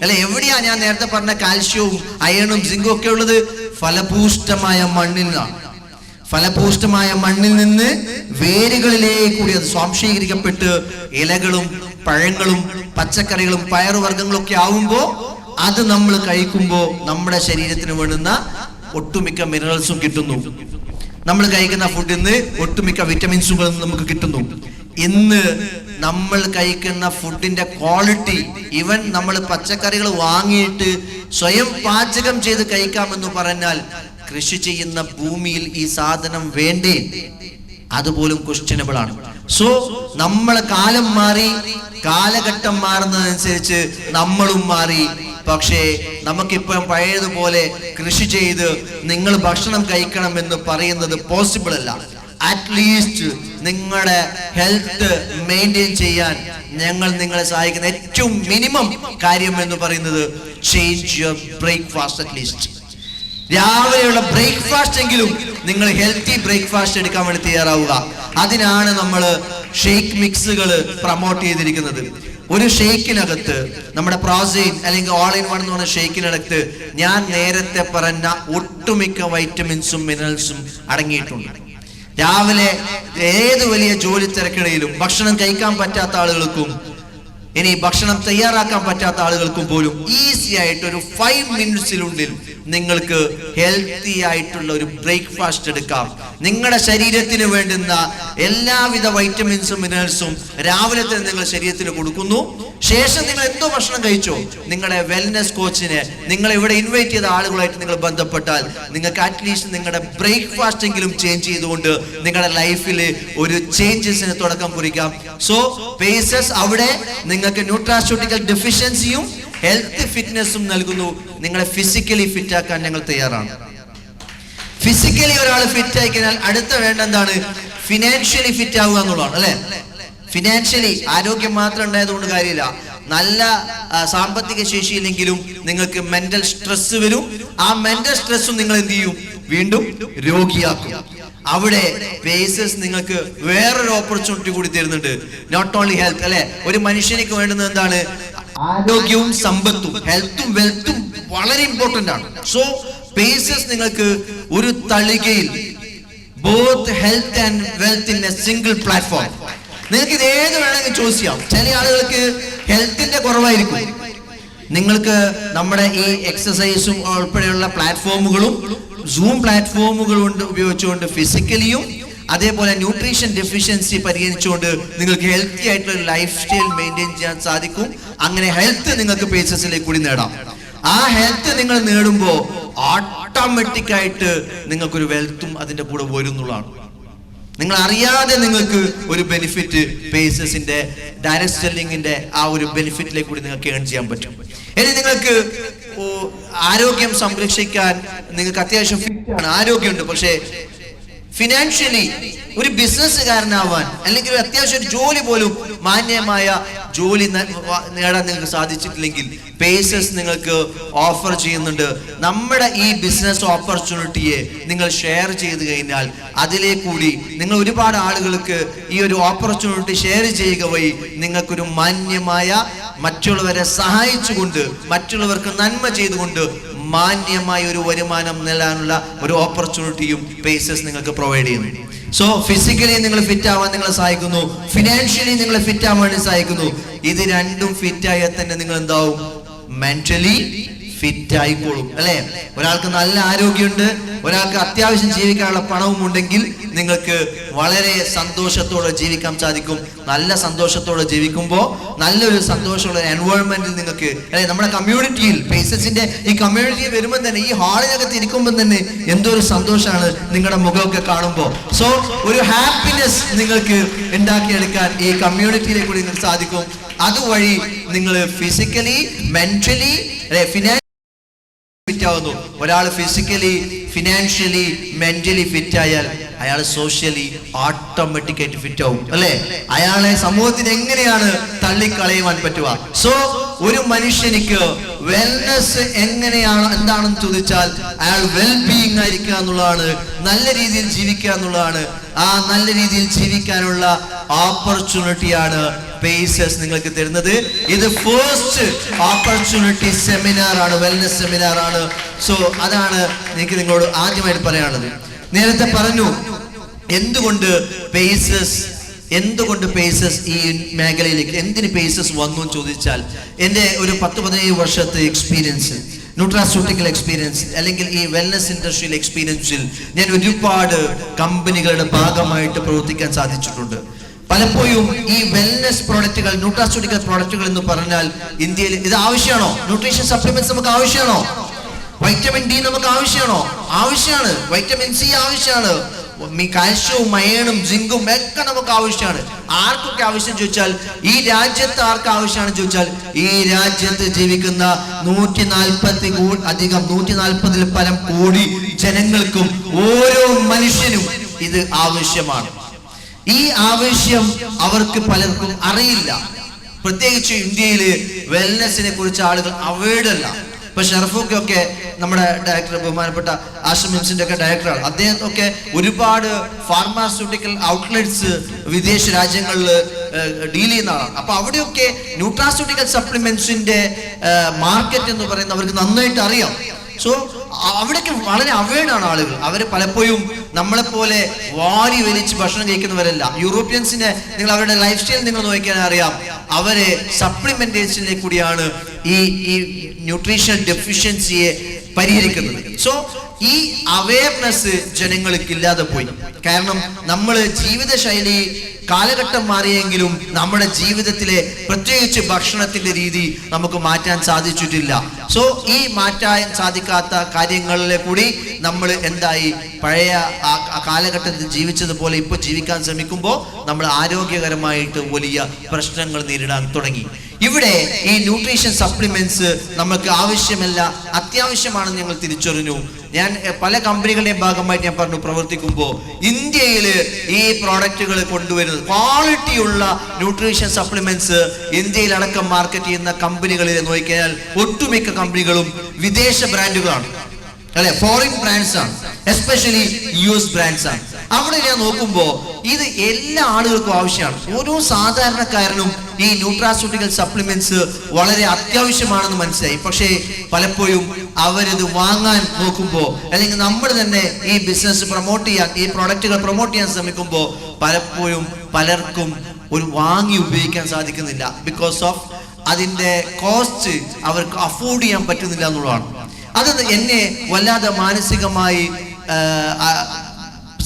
അല്ലെ, എവിടെയാ ഞാൻ നേരത്തെ പറഞ്ഞ കാൽഷ്യവും അയണും സിങ്കും ഒക്കെ ഉള്ളത്? ഫലഭൂഷ്ടമായ മണ്ണിൽ നിന്നാണ്. ഫലഭൂഷ്ടമായ മണ്ണിൽ നിന്ന് വേരുകളിലേക്ക് കൂടി അത് സ്വാംശീകരിക്കപ്പെട്ട് ഇലകളും പഴങ്ങളും പച്ചക്കറികളും പയറുവർഗ്ഗങ്ങളും ഒക്കെ ആവുമ്പോൾ അത് നമ്മൾ കഴിക്കുമ്പോൾ നമ്മുടെ ശരീരത്തിന് വേണ്ടുന്ന ഒട്ടുമിക്ക മിനറൽസും കിട്ടുന്നു. നമ്മൾ കഴിക്കുന്ന ഫുഡിൽ നിന്ന് ഒട്ടുമിക്ക വിറ്റമിൻസുകളും നമുക്ക് കിട്ടുന്നു. ഇന്ന് നമ്മൾ കഴിക്കുന്ന ഫുഡിന്റെ ക്വാളിറ്റി, ഈവൻ നമ്മൾ പച്ചക്കറികൾ വാങ്ങിയിട്ട് സ്വയം പാചകം ചെയ്ത് കഴിക്കാമെന്ന് പറഞ്ഞാൽ കൃഷി ചെയ്യുന്ന ഭൂമിയിൽ ഈ സാധനം വേണ്ടേ? അതുപോലും ക്വസ്റ്റ്യനബിൾ ആണ്. സോ നമ്മളെ കാലം മാറി, കാലഘട്ടം മാറുന്നതനുസരിച്ച് നമ്മളും മാറി. പക്ഷേ നമുക്കിപ്പം പഴയതുപോലെ കൃഷി ചെയ്ത് നിങ്ങൾ ഭക്ഷണം കഴിക്കണമെന്ന് പറയുന്നത് പോസിബിൾ അല്ല. അറ്റ്ലീസ്റ്റ് നിങ്ങളുടെ ഹെൽത്ത് മെയിൻറ്റെയിൻ ചെയ്യാൻ ഞങ്ങൾ നിങ്ങളെ സഹായിക്കുന്ന ഏറ്റവും മിനിമം കാര്യം എന്ന് പറയുന്നത് ചേഞ്ച് യുവർ ബ്രേക്ക്ഫാസ്റ്റ്. അറ്റ്ലീസ്റ്റ് രാവിലെയുള്ള ബ്രേക്ക്ഫാസ്റ്റ് എങ്കിലും നിങ്ങൾ ഹെൽത്തി ബ്രേക്ക്ഫാസ്റ്റ് എടുക്കാൻ വേണ്ടി തയ്യാറാവുക. അതിനാണ് നമ്മൾ ഷേക്ക് മിക്സുകൾ പ്രൊമോട്ട് ചെയ്തിരിക്കുന്നത്. ഒരു ഷേക്കിനകത്ത് നമ്മുടെ പ്രോസീൻ അല്ലെങ്കിൽ ഓൾ ഇൻ വൺ എന്ന് പറഞ്ഞ ഷേക്കിനകത്ത് ഞാൻ നേരത്തെ പറഞ്ഞ ഒട്ടുമിക്ക വൈറ്റമിൻസും മിനറൽസും അടങ്ങിയിട്ടുണ്ട്. രാവിലെ ഏത് വലിയ ജോലി തിരക്കിടയിലും ഭക്ഷണം കഴിക്കാൻ പറ്റാത്ത ആളുകൾക്കും ഇനി ഭക്ഷണം തയ്യാറാക്കാൻ പറ്റാത്ത ആളുകൾക്കും പോലും ഈസി ആയിട്ട് ഒരു 5 മിനിറ്റ്സിനുള്ളിൽ നിങ്ങൾക്ക് ഹെൽത്തി ആയിട്ടുള്ള ഒരു ബ്രേക്ക്ഫാസ്റ്റ് എടുക്കാം. നിങ്ങളുടെ ശരീരത്തിന് വേണ്ടുന്ന എല്ലാവിധ വൈറ്റമിൻസും മിനറൽസും രാവിലെ തന്നെ നിങ്ങൾ ശരീരത്തിന് കൊടുക്കുന്നു. ശേഷം നിങ്ങൾ എന്തോ ഭക്ഷണം കഴിച്ചോ, നിങ്ങളുടെ വെൽനെസ് കോച്ചിനെ നിങ്ങൾ ഇവിടെ ഇൻവൈറ്റ് ചെയ്ത ആളുകളായിട്ട് നിങ്ങൾ ബന്ധപ്പെട്ടാൽ നിങ്ങൾക്ക് അറ്റ്ലീസ്റ്റ് നിങ്ങളുടെ ബ്രേക്ക്ഫാസ്റ്റ് എങ്കിലും ചേഞ്ച് ചെയ്തുകൊണ്ട് നിങ്ങളുടെ ലൈഫിൽ ഒരു ചേഞ്ചസിന് തുടക്കം കുറിക്കാം. സോ പേസസ് അവിടെ നിങ്ങൾക്ക് ന്യൂട്രാസ്യൂട്ടിക്കൽ ഡെഫിഷ്യൻസിയും ഹെൽത്ത് ഫിറ്റ്നസും നൽകുന്നു. നിങ്ങളെ ഫിസിക്കലി ഫിറ്റ് ആക്കാൻ ഞങ്ങൾ തയ്യാറാണ്. ഫിസിക്കലി ഒരാൾ ഫിറ്റ് ആയി കഴിഞ്ഞാൽ അടുത്ത വേണ്ട എന്താണ്? ഫിനാൻഷ്യലി ഫിറ്റ് ആവുക എന്നുള്ളതാണ്, അല്ലെ? ഫിനാൻഷ്യലി ആരോഗ്യം മാത്രം ഉണ്ടായതുകൊണ്ട് കാര്യമില്ല. നല്ല സാമ്പത്തിക ശേഷിയില്ലെങ്കിലും നിങ്ങൾക്ക് മെന്റൽ സ്ട്രെസ് വരും. ആ മെന്റൽ സ്ട്രെസ്സും നിങ്ങൾ എന്ത് ചെയ്യും? വീണ്ടും രോഗിയാക്കും. അവിടെ പേസസ് നിങ്ങൾക്ക് വേറൊരു ഓപ്പർച്യൂണിറ്റി കൂടി തരുന്നുണ്ട്. നോട്ട് ഓൺലി ഹെൽത്ത്, അല്ലെ? ഒരു മനുഷ്യനിക്ക് വേണ്ടുന്നത് എന്താണ്? ആരോഗ്യവും സമ്പത്തും, ഹെൽത്തും വെൽത്തും വളരെ ഇമ്പോർട്ടന്റ് ആണ്. സോ പേസസ് നിങ്ങൾക്ക് ഒരു തളികയിൽ both health and wealth in a single platform. നിങ്ങൾക്ക് ഇത് ഏത് വേണമെങ്കിൽ ചൂസ് ചെയ്യാം. ചില ആളുകൾക്ക് ഹെൽത്തിന്റെ കുറവായിരിക്കും. നിങ്ങൾക്ക് നമ്മുടെ ഈ എക്സസൈസും ഉൾപ്പെടെയുള്ള പ്ലാറ്റ്ഫോമുകളും സൂം പ്ലാറ്റ്ഫോമുകളും ഉപയോഗിച്ചുകൊണ്ട് ഫിസിക്കലിയും അതേപോലെ ന്യൂട്രീഷൻ ഡെഫിഷ്യൻസി പരിഹരിച്ചുകൊണ്ട് നിങ്ങൾക്ക് ഹെൽത്തി ആയിട്ടുള്ള ഒരു ലൈഫ് സ്റ്റൈൽ മെയിൻറ്റെയിൻ ചെയ്യാൻ സാധിക്കും. അങ്ങനെ ഹെൽത്ത് നിങ്ങൾക്ക് പേസസിലേക്ക് കൂടി നേടാം. ആ ഹെൽത്ത് നിങ്ങൾ നേടുമ്പോൾ ഓട്ടോമാറ്റിക് ആയിട്ട് നിങ്ങൾക്കൊരു വെൽത്തും അതിന്റെ കൂടെ വരുന്നുള്ളതാണ്. നിങ്ങൾ അറിയാതെ നിങ്ങൾക്ക് ഒരു ബെനിഫിറ്റ് പേസസിന്റെ ഡയറക്റ്റ് സെല്ലിങ്ങിന്റെ ആ ഒരു ബെനിഫിറ്റിലേക്ക് കൂടി നിങ്ങൾക്ക് ഏൺ ചെയ്യാൻ പറ്റും. ഇനി നിങ്ങൾക്ക് ആരോഗ്യം സംരക്ഷിക്കാൻ നിങ്ങൾക്ക് അത്യാവശ്യം ഫിറ്റ് ആണ്, ആരോഗ്യമുണ്ട്, പക്ഷേ ഫിനാൻഷ്യലി ഒരു ബിസിനസ്സുകാരനാവാൻ അല്ലെങ്കിൽ അത്യാവശ്യം ഒരു ജോലി പോലും മാന്യമായ ജോലി നേടാൻ നിങ്ങൾക്ക് സാധിച്ചിട്ടില്ലെങ്കിൽ പേസസ് നിങ്ങൾക്ക് ഓഫർ ചെയ്യുന്നുണ്ട്. നമ്മുടെ ഈ ബിസിനസ് ഓപ്പർച്യൂണിറ്റിയെ നിങ്ങൾ ഷെയർ ചെയ്ത് കഴിഞ്ഞാൽ അതിലേ കൂടി നിങ്ങൾ ഒരുപാട് ആളുകൾക്ക് ഈ ഒരു ഓപ്പർച്യൂണിറ്റി ഷെയർ ചെയ്യുക വഴി നിങ്ങൾക്കൊരു മാന്യമായ മറ്റുള്ളവരെ സഹായിച്ചുകൊണ്ട് മറ്റുള്ളവർക്ക് നന്മ ചെയ്തുകൊണ്ട് മാന്യമായ ഒരു വരുമാനം നേടാനുള്ള ഒരു ഓപ്പർച്യൂണിറ്റിയും പേസസ് നിങ്ങൾക്ക് പ്രൊവൈഡ് ചെയ്യുന്നു. സോ ഫിസിക്കലി നിങ്ങൾ ഫിറ്റ് ആവാൻ നിങ്ങളെ സഹായിക്കുന്നു, ഫിനാൻഷ്യലി നിങ്ങൾ ഫിറ്റ് ആവാൻ വേണ്ടി സഹായിക്കുന്നു. ഇത് രണ്ടും ഫിറ്റ് ആയാൽ തന്നെ നിങ്ങൾ എന്താവും? മെന്റലി ഫിറ്റ് ആയിക്കോളും, അല്ലെ? ഒരാൾക്ക് നല്ല ആരോഗ്യമുണ്ട്, ഒരാൾക്ക് അത്യാവശ്യം ജീവിക്കാനുള്ള പണവും ഉണ്ടെങ്കിൽ നിങ്ങൾക്ക് വളരെ സന്തോഷത്തോടെ ജീവിക്കാൻ സാധിക്കും. നല്ല സന്തോഷത്തോടെ ജീവിക്കുമ്പോൾ നല്ലൊരു സന്തോഷമുള്ള എൻവയോൺമെന്റിൽ നിങ്ങൾക്ക്, അല്ലെ, നമ്മുടെ കമ്മ്യൂണിറ്റിയിൽ പേസസിന്റെ ഈ കമ്മ്യൂണിറ്റിയിൽ വരുമ്പോൾ തന്നെ ഈ ഹാളിനകത്ത് ഇരിക്കുമ്പോൾ തന്നെ എന്തോ ഒരു സന്തോഷമാണ് നിങ്ങളുടെ മുഖമൊക്കെ കാണുമ്പോൾ. സോ ഒരു ഹാപ്പിനെസ് നിങ്ങൾക്ക് ഉണ്ടാക്കിയെടുക്കാൻ ഈ കമ്മ്യൂണിറ്റിയിലേക്ക് കൂടി നിങ്ങൾക്ക് സാധിക്കും. അതുവഴി നിങ്ങൾ ഫിസിക്കലി മെന്റലി ഫിനാൻഷ്യലി ഫിറ്റ് ആവുന്നു. ഒരാൾ ഫിസിക്കലി ഫിനാൻഷ്യലി മെന്റലി ഫിറ്റ് ആയാൽ അയാൾ സോഷ്യലി ഓട്ടോമാറ്റിക് ആയിട്ട് ഫിറ്റ് ആവും, അല്ലെ? അയാളെ സമൂഹത്തിന് എങ്ങനെയാണ് തള്ളിക്കളയുവാൻ പറ്റുക? സോ ഒരു മനുഷ്യനിക്ക് വെൽനെസ് എങ്ങനെയാണ് എന്താണെന്ന് ചോദിച്ചാൽ അയാൾ വെൽ ബീയിങ് ആയിരിക്കുക എന്നുള്ളതാണ്, നല്ല രീതിയിൽ ജീവിക്കുക എന്നുള്ളതാണ്. ആ നല്ല രീതിയിൽ ജീവിക്കാനുള്ള ഓപ്പർച്യൂണിറ്റിയാണ് പേസസ് നിങ്ങൾക്ക് തരുന്നത്. ഇത് ഫസ്റ്റ് ഓപ്പർച്യൂണിറ്റി സെമിനാർ ആണ്, വെൽനെസ് സെമിനാർ ആണ്. സോ അതാണ് എനിക്ക് നിങ്ങളോട് ആദ്യമായിട്ട് പറയാനുള്ളത്. നേരത്തെ പറഞ്ഞു എന്തുകൊണ്ട് പേസസ് ഈ മേഖലയിലേക്ക് എന്തിന് പേസസ് വന്നു എന്ന് ചോദിച്ചാൽ, എൻ്റെ ഒരു 10-17 വർഷത്തെ എക്സ്പീരിയൻസ്, ന്യൂട്രാസ്യൂട്ടിക്കൽ എക്സ്പീരിയൻസ് അല്ലെങ്കിൽ ഈ വെൽനസ് ഇൻഡസ്ട്രിയൽ എക്സ്പീരിയൻസിൽ ഞാൻ ഒരുപാട് കമ്പനികളുടെ ഭാഗമായിട്ട് പ്രവർത്തിക്കാൻ സാധിച്ചിട്ടുണ്ട്. പലപ്പോഴും ഈ വെൽനസ് പ്രോഡക്റ്റുകൾ, ന്യൂട്രാസ്യൂട്ടിക്കൽ പ്രോഡക്റ്റുകൾ എന്ന് പറഞ്ഞാൽ ഇന്ത്യയിൽ ഇത് ആവശ്യമാണോ? ന്യൂട്രീഷൻ സപ്ലിമെന്റ്സ് നമുക്ക് ആവശ്യമാണോ? വൈറ്റമിൻ ഡി നമുക്ക് ആവശ്യമാണോ? ആവശ്യമാണ്. വൈറ്റമിൻ സി ആവശ്യമാണ്. കാൽഷ്യവും അയണും സിങ്കും ഒക്കെ നമുക്ക് ആവശ്യമാണ്. ആർക്കൊക്കെ ആവശ്യം ചോദിച്ചാൽ, ഈ രാജ്യത്ത് ആർക്ക് ആവശ്യമാണ് ചോദിച്ചാൽ, ഈ രാജ്യത്ത് ജീവിക്കുന്ന 140 പരം കോടി ജനങ്ങൾക്കും ഓരോ മനുഷ്യനും ഇത് ആവശ്യമാണ്. ഈ ആവശ്യം അവർക്ക് പലർക്കും അറിയില്ല. പ്രത്യേകിച്ച് ഇന്ത്യയില് വെൽനെസിനെ കുറിച്ച് ആളുകൾ അവെയർഡ് അല്ല. ഇപ്പൊ ഷറഫൊക്കെ നമ്മുടെ ഡയറക്ടർ, ബഹുമാനപ്പെട്ട ആശ്രമിംസിന്റെ ഒക്കെ ഡയറക്ടറാണ്. അദ്ദേഹത്തൊക്കെ ഒരുപാട് ഫാർമാസ്യൂട്ടിക്കൽ ഔട്ട്ലെറ്റ്സ് വിദേശ രാജ്യങ്ങളിൽ ഡീൽ ചെയ്യുന്ന ആളാണ്. അപ്പൊ അവിടെയൊക്കെ ന്യൂട്രാസ്യൂട്ടിക്കൽ സപ്ലിമെന്റ്സിന്റെ മാർക്കറ്റ് എന്ന് പറയുന്നത് അവർക്ക് നന്നായിട്ട് അറിയാം. സോ അവിടേക്ക് വളരെ അവെയർഡാണ് ആളുകൾ. അവർ പലപ്പോഴും നമ്മളെപ്പോലെ വാരി വലിച്ച് ഭക്ഷണം കഴിക്കുന്നവരല്ല. യൂറോപ്യൻസിന്റെ നിങ്ങൾ അവരുടെ ലൈഫ് സ്റ്റൈൽ നിങ്ങൾ നോക്കിയാൽ അറിയാം, അവരെ സപ്ലിമെന്റേഷനിലെ കൂടിയാണ് ഈ ന്യൂട്രീഷണൽ ഡെഫിഷ്യൻസിയെ പരിഹരിക്കുന്നത്. സോ ഈ അവയർനെസ് ജനങ്ങൾക്ക് ഇല്ലാതെ പോയി. കാരണം നമ്മൾ ജീവിതശൈലി കാലഘട്ടം മാറിയെങ്കിലും നമ്മുടെ ജീവിതത്തിലെ പ്രത്യേകിച്ച് ഭക്ഷണത്തിന്റെ രീതി നമുക്ക് മാറ്റാൻ സാധിച്ചിട്ടില്ല. സോ ഈ മാറ്റാൻ സാധിക്കാത്ത കാര്യങ്ങളിലെ കൂടി നമ്മൾ എന്തായി പഴയ കാലഘട്ടത്തിൽ ജീവിച്ചതുപോലെ ഇപ്പൊ ജീവിക്കാൻ ശ്രമിക്കുമ്പോൾ നമ്മൾ ആരോഗ്യകരമായിട്ട് വലിയ പ്രശ്നങ്ങൾ നേരിടാൻ തുടങ്ങി. ഇവിടെ ഈ ന്യൂട്രീഷൻ സപ്ലിമെന്റ്സ് നമുക്ക് ആവശ്യമല്ല, അത്യാവശ്യമാണെന്ന് ഞങ്ങൾ തിരിച്ചറിഞ്ഞു. ഞാൻ പല കമ്പനികളുടെയും ഭാഗമായിട്ട് ഞാൻ പറഞ്ഞു പ്രവർത്തിക്കുമ്പോൾ ഇന്ത്യയിൽ ഈ പ്രോഡക്റ്റുകൾ കൊണ്ടുവരുന്നത് ക്വാളിറ്റിയുള്ള ന്യൂട്രീഷൻ സപ്ലിമെന്റ്സ് ഇന്ത്യയിൽ അടക്കം മാർക്കറ്റ് ചെയ്യുന്ന കമ്പനികളിൽ നോക്കിയാൽ ഒട്ടുമിക്ക കമ്പനികളും വിദേശ ബ്രാൻഡുകളാണ്, അല്ലെ, ഫോറിൻ ബ്രാൻഡ്സ് ആണ്, എസ്പെഷ്യലി US ബ്രാൻഡ്സ് ആണ്. അവിടെ ഞാൻ നോക്കുമ്പോൾ ഇത് എല്ലാ ആളുകൾക്കും ആവശ്യമാണ്. ഓരോ സാധാരണക്കാരനും ഈ ന്യൂട്രാസ്യൂട്ടിക്കൽ സപ്ലിമെന്റ്സ് വളരെ അത്യാവശ്യമാണെന്ന് മനസ്സിലായി. പക്ഷേ പലപ്പോഴും അവരിത് വാങ്ങാൻ നോക്കുമ്പോൾ, അല്ലെങ്കിൽ നമ്മൾ തന്നെ ഈ ബിസിനസ് പ്രൊമോട്ട് ചെയ്യാൻ, ഈ പ്രോഡക്റ്റുകൾ പ്രൊമോട്ട് ചെയ്യാൻ ശ്രമിക്കുമ്പോൾ പലപ്പോഴും പലർക്കും ഒരു വാങ്ങി ഉപയോഗിക്കാൻ സാധിക്കുന്നില്ല. ബിക്കോസ് ഓഫ് അതിന്റെ കോസ്റ്റ് അവർക്ക് അഫോർഡ് ചെയ്യാൻ പറ്റുന്നില്ല എന്നുള്ളതാണ്. അത് എന്നെ വല്ലാതെ മാനസികമായി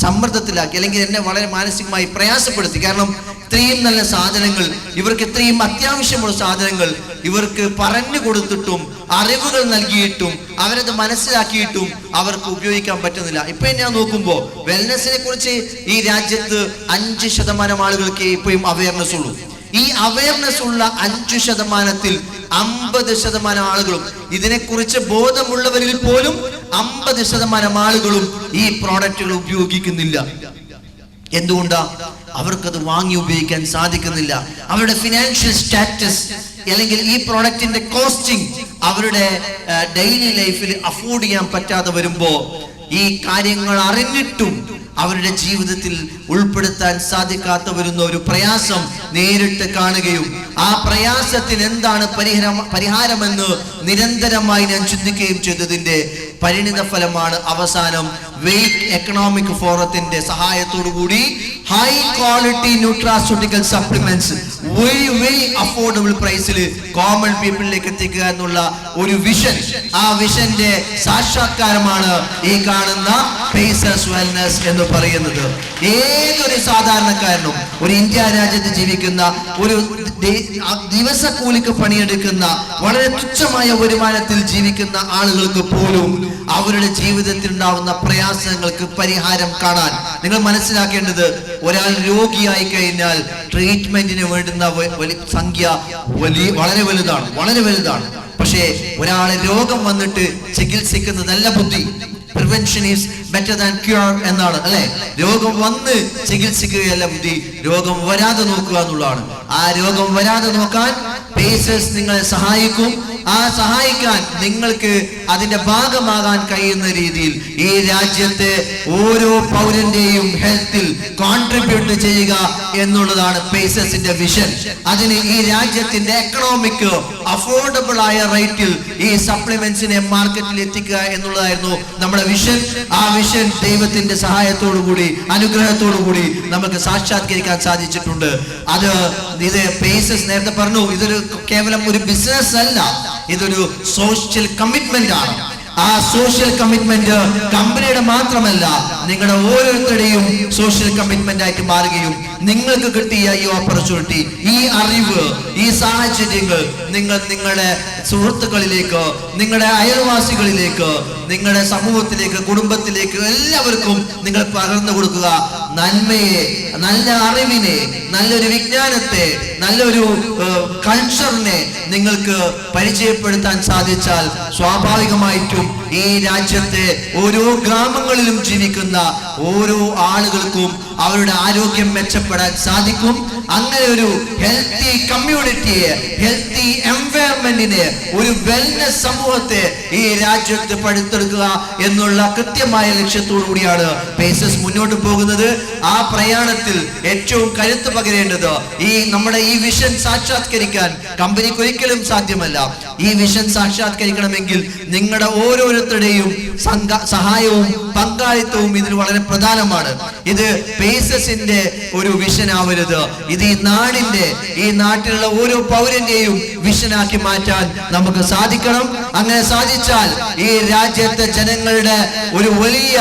സമ്മർദ്ദത്തിലാക്കി, അല്ലെങ്കിൽ എന്നെ വളരെ മാനസികമായി പ്രയാസപ്പെടുത്തി. കാരണം ഇത്രയും നല്ല സാധനങ്ങൾ, ഇവർക്ക് ഇത്രയും അത്യാവശ്യമുള്ള സാധനങ്ങൾ ഇവർക്ക് പറഞ്ഞു കൊടുത്തിട്ടും അറിവുകൾ നൽകിയിട്ടും അവരത് മനസ്സിലാക്കിയിട്ടും അവർക്ക് ഉപയോഗിക്കാൻ പറ്റുന്നില്ല. ഇപ്പൊ ഞാൻ നോക്കുമ്പോൾ വെൽനെസിനെ കുറിച്ച് ഈ രാജ്യത്ത് 5% ആളുകൾക്ക് ഇപ്പോഴും അവയർനെസ് ഉള്ളൂ. ഈ അവയർനെസ് ഉള്ള 5%-ൽ 50% ആളുകളും, ഇതിനെക്കുറിച്ച് ബോധമുള്ളവരിൽ പോലും 50% ആളുകളും ഈ പ്രോഡക്റ്റുകൾ ഉപയോഗിക്കുന്നില്ല. എന്തുകൊണ്ടാ? അവർക്കത് വാങ്ങി ഉപയോഗിക്കാൻ സാധിക്കുന്നില്ല. അവരുടെ ഫിനാൻഷ്യൽ സ്റ്റാറ്റസ് അല്ലെങ്കിൽ ഈ പ്രോഡക്റ്റിന്റെ കോസ്റ്റിംഗ് അവരുടെ ഡെയിലി ലൈഫിൽ അഫോർഡ് ചെയ്യാൻ പറ്റാതെ വരുമ്പോ ഈ കാര്യങ്ങൾ അറിഞ്ഞിട്ടും അവരുടെ ജീവിതത്തിൽ ഉൾപ്പെടുത്താൻ സാധിക്കാത്ത വരുന്ന ഒരു പ്രയാസം നേരിട്ട് കാണുകയും ആ പ്രയാസത്തിന് എന്താണ് പരിഹാരമെന്ന് നിരന്തരമായി ഞാൻ ചിന്തിക്കുകയും ചെയ്തതിന്റെ പരിണിത ഫലമാണ് അവസാനം വെയ്ക്ക് എക്കണോമിക് ഫോറത്തിന്റെ സഹായത്തോടു കൂടി high quality nutraceutical supplements very affordable പ്രൈസിൽ കോമൺ പീപ്പിളിലേക്ക് എത്തിക്കുക എന്നുള്ള ഒരു വിഷൻ, ആ വിഷന്റെ സാക്ഷാത്കാരമാണ് ഈ കാണുന്ന പേസേഴ്സ് വെൽനസ് എന്ന് പറയുന്നത്. ഏതൊരു സാധാരണക്കാരനും, ഒരു ഇന്ത്യ രാജ്യത്ത് ജീവിക്കുന്ന, ഒരു ദിവസക്കൂലിക്ക് പണിയെടുക്കുന്ന, വളരെ തുച്ഛമായ വരുമാനത്തിൽ ജീവിക്കുന്ന ആളുകൾക്ക് പോലും അവരുടെ ജീവിതത്തിൽ ഉണ്ടാവുന്ന പ്രയാസങ്ങൾക്ക് പരിഹാരം കാണാൻ നിങ്ങൾ മനസ്സിലാക്കേണ്ടത്, ഒരാൾ രോഗിയായി കഴിഞ്ഞാൽ ട്രീറ്റ്മെന്റിന് വേണ്ടുന്ന സംഖ്യ വളരെ വലുതാണ്. പക്ഷേ ഒരാളെ രോഗം വന്നിട്ട് ചികിത്സിക്കുന്നതല്ല ബുദ്ധി. Prevention is better than cure എന്നാണ്, അല്ലെ? രോഗം വന്ന് ചികിത്സിക്കുകയല്ല ബുദ്ധി, രോഗം വരാതെ നോക്കുക എന്നുള്ളതാണ്. ആ രോഗം വരാതെ നോക്കാൻ പേസേഴ്സ് നിങ്ങളെ സഹായിക്കും. ആ സഹായിക്കാൻ നിങ്ങൾക്ക് അതിന്റെ ഭാഗമാകാൻ കഴിയുന്ന രീതിയിൽ ഈ രാജ്യത്തെ ഓരോ പൗരന്റെയും ഹെൽത്തിൽ കോൺട്രിബ്യൂട്ട് ചെയ്യുക എന്നുള്ളതാണ് പേസേഴ്സിന്റെ വിഷൻ. അതിന് ഈ രാജ്യത്തിന്റെ എക്കണോമിക് അഫോർഡബിൾ ആയ റേറ്റിൽ ഈ സപ്ലിമെന്റ്സിനെ മാർക്കറ്റിൽ എത്തിക്കുക എന്നുള്ളതായിരുന്നു നമ്മുടെ വിഷൻ. ആ വിഷൻ ദൈവത്തിന്റെ സഹായത്തോടു കൂടി, അനുഗ്രഹത്തോടു കൂടി നമുക്ക് സാക്ഷാത്കരിക്കാൻ സാധിച്ചിട്ടുണ്ട്. ഇത് പേസേഴ്സ് നേരത്തെ പറഞ്ഞു, ഇതൊരു കേവലം ഒരു ബിസിനസ് അല്ല, ഇതൊരു സോഷ്യൽ കമ്മിറ്റ്മെന്റ് ആണ്. ആ സോഷ്യൽ കമ്മിറ്റ്മെന്റ് കമ്പനിയുടെ മാത്രമല്ല, നിങ്ങളുടെ ഓരോരുത്തരുടെയും സോഷ്യൽ കമ്മിറ്റ്മെന്റ് ആയിട്ട് മാറുകയും നിങ്ങൾക്ക് കിട്ടിയ ഈ ഓപ്പർച്യൂണിറ്റി, ഈ അറിവ്, ഈ സാഹചര്യങ്ങൾ നിങ്ങൾ നിങ്ങളുടെ സുഹൃത്തുക്കളിലേക്ക്, നിങ്ങളുടെ അയൽവാസികളിലേക്ക്, നിങ്ങളുടെ സമൂഹത്തിലേക്ക്, കുടുംബത്തിലേക്ക് എല്ലാവർക്കും നിങ്ങൾ പകർന്നു കൊടുക്കുക. നന്മയെ, നല്ല അറിവിനെ, നല്ലൊരു വിജ്ഞാനത്തെ, നല്ലൊരു കൾച്ചറിനെ നിങ്ങൾക്ക് പരിചയപ്പെടുത്താൻ സാധിച്ചാൽ സ്വാഭാവികമായിട്ടും ഈ രാജ്യത്തെ ഓരോ ഗ്രാമങ്ങളിലും ജീവിക്കുന്ന ഓരോ ആളുകൾക്കും അവരുടെ ആരോഗ്യം മെച്ചപ്പെടാൻ സാധിക്കും. അങ്ങനെ ഒരു ഹെൽത്തി കമ്മ്യൂണിറ്റിയെ, ഹെൽത്തി എൻവയറൺമെന്റിനെ, ഒരു വെൽനസ് സമൂഹത്തെ ഈ രാജ്യത്ത് പടുത്തെടുക്കുക എന്നുള്ള കൃത്യമായ ലക്ഷ്യത്തോടു കൂടിയാണ് പേസസ് മുന്നോട്ട് പോകുന്നത്. ആ പ്രയാണത്തിൽ ഏറ്റവും കരുത്ത് പകരേണ്ടത് നമ്മുടെ ഈ വിഷൻ സാക്ഷാത്കരിക്കാൻ കമ്പനിക്ക് ഒരിക്കലും സാധ്യമല്ല. ഈ വിഷൻ സാക്ഷാത്കരിക്കണമെങ്കിൽ നിങ്ങളുടെ ഓരോരുത്തരുടെയും സഹായവും പങ്കാളിത്തവും ഇതിൽ വളരെ പ്രധാനമാണ്. ഇത് പേസസിന്റെ ഒരു വിഷൻ ആവരുത്, ഇത് ഈ നാടിന്റെ, ഈ നാട്ടിലുള്ള ഓരോ പൗരന്റെയും വിഷനാക്കി മാറ്റാൻ നമുക്ക് സാധിക്കണം. അങ്ങനെ സാധിച്ചാൽ ഈ രാജ്യത്തെ ജനങ്ങളുടെ ഒരു വലിയ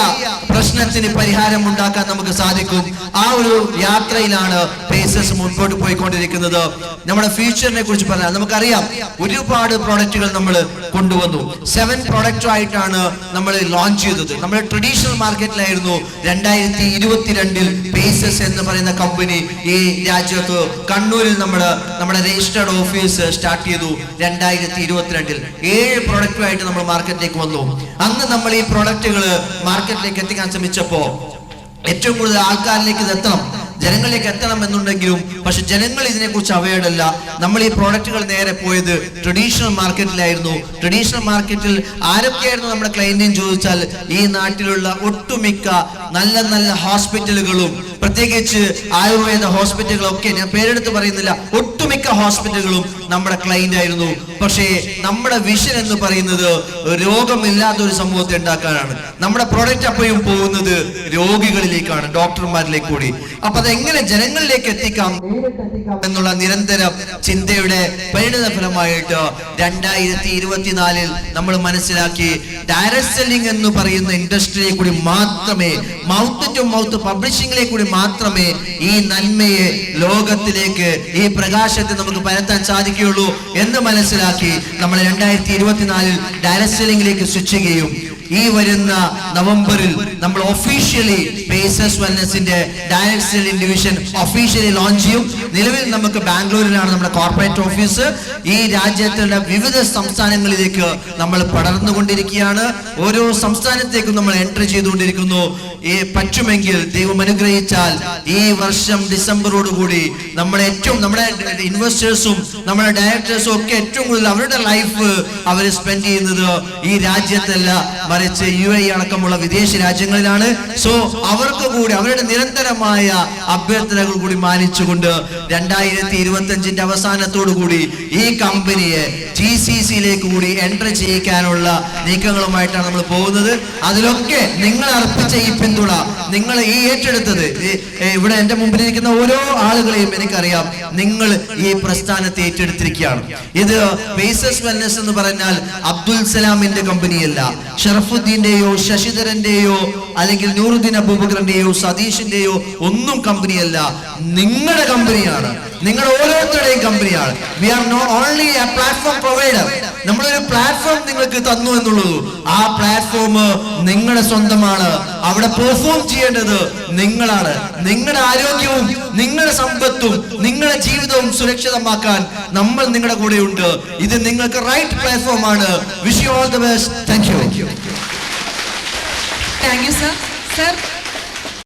പ്രശ്നത്തിന് പരിഹാരം ഉണ്ടാക്കാൻ നമുക്ക് സാധിക്കും. ആ ഒരു യാത്രയിലാണ് പേസസ് മുൻപോട്ട് പോയിക്കൊണ്ടിരിക്കുന്നത്. നമ്മുടെ ഫ്യൂച്ചറിനെ കുറിച്ച് പറഞ്ഞാൽ നമുക്കറിയാം, ഒരുപാട് പ്രോഡക്റ്റുകൾ നമ്മൾ കൊണ്ടുവന്നു. 7 പ്രോഡക്റ്റ് ആയിട്ടാണ് നമ്മൾ ലോഞ്ച് ചെയ്തത്. നമ്മൾ ട്രഡീഷണൽ മാർക്കറ്റിലായിരുന്നു 2022 പേസസ് എന്ന് പറയുന്ന കമ്പനി ഈ രാജ്യത്ത് കണ്ണൂരിൽ നമ്മുടെ രജിസ്റ്റേർഡ് ഓഫീസ് സ്റ്റാർട്ട് ചെയ്തു. 2022 7 പ്രോഡക്റ്റുമായിട്ട് നമ്മൾ മാർക്കറ്റിലേക്ക് വന്നു. അന്ന് നമ്മൾ ഈ പ്രോഡക്റ്റുകൾ മാർക്കറ്റിലേക്ക് എത്തിക്കാൻ ശ്രമിച്ചപ്പോ ഏറ്റവും കൂടുതൽ ആൾക്കാരിലേക്ക് ഇത് എത്തണം, ജനങ്ങളിലേക്ക് എത്തണം എന്നുണ്ടെങ്കിലും പക്ഷെ ജനങ്ങൾ ഇതിനെക്കുറിച്ച് അവെയർഡ് അല്ല. നമ്മൾ ഈ പ്രോഡക്റ്റുകൾ നേരെ പോയത് ട്രഡീഷണൽ മാർക്കറ്റിലായിരുന്നു. ട്രഡീഷണൽ മാർക്കറ്റിൽ ആരൊക്കെയായിരുന്നു നമ്മുടെ ക്ലയന്റിന് ചോദിച്ചാൽ ഈ നാട്ടിലുള്ള ഒട്ടുമിക്ക നല്ല നല്ല ഹോസ്പിറ്റലുകളും, പ്രത്യേകിച്ച് ആയുർവേദ ഹോസ്പിറ്റലുകളൊക്കെ, ഞാൻ പേരെടുത്ത് പറയുന്നില്ല, ഒട്ടുമിക്ക ഹോസ്പിറ്റലുകളും നമ്മുടെ ക്ലയന്റ് ആയിരുന്നു. പക്ഷേ നമ്മുടെ വിഷൻ എന്ന് പറയുന്നത് രോഗമില്ലാത്ത ഒരു സമൂഹത്തെ ഉണ്ടാക്കാനാണ്. നമ്മുടെ പ്രോഡക്റ്റ് അപ്പോഴും പോകുന്നത് രോഗികളിലേക്കാണ്, ഡോക്ടർമാരിലേക്ക് കൂടി. അപ്പൊ അതെങ്ങനെ ജനങ്ങളിലേക്ക് എത്തിക്കാം എന്നുള്ള നിരന്തര ചിന്തയുടെ പരിണിത ഫലമായിട്ട് 2024 നമ്മൾ മനസ്സിലാക്കി, ഡയറക്ട് സെല്ലിംഗ് എന്ന് പറയുന്ന ഇൻഡസ്ട്രിയെ കൂടി മാത്രമേ, മൗത്ത് ടു മൗത്ത് പബ്ലിഷിംഗിലെ കൂടി മാത്രമേ ഈ നന്മയെ ലോകത്തിലേക്ക്, ഈ പ്രകാശത്തെ നമുക്ക് പരത്താൻ സാധിക്കുകയുള്ളൂ എന്ന് മനസ്സിലാക്കി നമ്മൾ 2024 ഡയറക്ട് സെല്ലിംഗിലേക്ക് സ്വിച്ച് ചെയ്യുകയും ഈ വരുന്ന നവംബറിൽ നമ്മൾ ഒഫീഷ്യലി പേസസ് വെൽനസിന്റെ direct selling division officially launch ചെയ്യും. നിലവിൽ നമുക്ക് ബാംഗ്ലൂരിലാണ് നമ്മുടെ കോർപ്പറേറ്റ് ഓഫീസ്. ഈ രാജ്യത്തിന്റെ വിവിധ സംസ്ഥാനങ്ങളിലേക്ക് നമ്മൾ പടർന്നുകൊണ്ടിരിക്കുകയാണ്. ഓരോ സംസ്ഥാനത്തേക്കും നമ്മൾ എൻട്രി ചെയ്തുകൊണ്ടിരിക്കുന്നു. പറ്റുമെങ്കിൽ ദൈവം അനുഗ്രഹിച്ചാൽ ഈ വർഷം ഡിസംബറോടുകൂടി നമ്മുടെ ഇൻവെസ്റ്റേഴ്സും നമ്മുടെ ഡയറക്ടേഴ്സും ഒക്കെ ഏറ്റവും കൂടുതൽ അവരുടെ ലൈഫ് അവർ സ്പെൻഡ് ചെയ്യുന്നത് ഈ രാജ്യത്തല്ല, മറിച്ച് UAE അടക്കമുള്ള വിദേശ രാജ്യങ്ങളിലാണ്. സോ അവർക്ക് കൂടി അവരുടെ നിരന്തരമായ അഭ്യർത്ഥനകൾ കൂടി മാനിച്ചുകൊണ്ട് 2025 അവസാനത്തോടു കൂടി ഈ കമ്പനിയെ GCCയിലേക്ക് കൂടി എൻട്രി ചെയ്യിക്കാനുള്ള നീക്കങ്ങളുമായിട്ടാണ് നമ്മൾ പോകുന്നത്. അതിലൊക്കെ നിങ്ങൾ അർപ്പിച്ച ഈ പിന്തുണ, നിങ്ങൾ ഈ ഏറ്റെടുത്തത്, ഇവിടെ എന്റെ മുമ്പിലിരിക്കുന്ന ഓരോ ആളുകളെയും എനിക്കറിയാം, നിങ്ങൾ ഈ പ്രസ്ഥാനത്തെ ഏറ്റെടുത്തിരിക്കുകയാണ്. ഇത് പേസസ് വെൽനസ് എന്ന് പറഞ്ഞാൽ അബ്ദുൽ സലാമിന്റെ കമ്പനിയല്ല, ഷറഫുദ്ദീന്റെയോ ശശിധരന്റെയോ അല്ലെങ്കിൽ നൂറുദ്ദീൻ അബൂബക്കറിന്റെയോ സതീഷിന്റെയോ ഒന്നും കമ്പനിയല്ല, നിങ്ങളുടെ കമ്പനിയാണ്, നിങ്ങൾ ഓരോരുത്തരുടെയും കമ്പനിയാണ്. We are not only a platform provider. നമ്മളൊരു പ്ലാറ്റ്ഫോം നിങ്ങൾക്ക് തന്നു എന്നുള്ളൂ. ആ പ്ലാറ്റ്ഫോം നിങ്ങളുടെ സ്വന്തമാണ്. അവിടെ പെർഫോം ചെയ്യേണ്ടത് നിങ്ങളാണ്. നിങ്ങളുടെ ആരോഗ്യവും നിങ്ങളുടെ സമ്പത്തും നിങ്ങളുടെ ജീവിതവും സുരക്ഷിതമാക്കാൻ നമ്മൾ നിങ്ങളുടെ കൂടെ ഉണ്ട്. ഇത് നിങ്ങൾക്ക് റൈറ്റ് പ്ലാറ്റ്ഫോം ആണ്. Wish you all the best. Thank you. Thank you sir.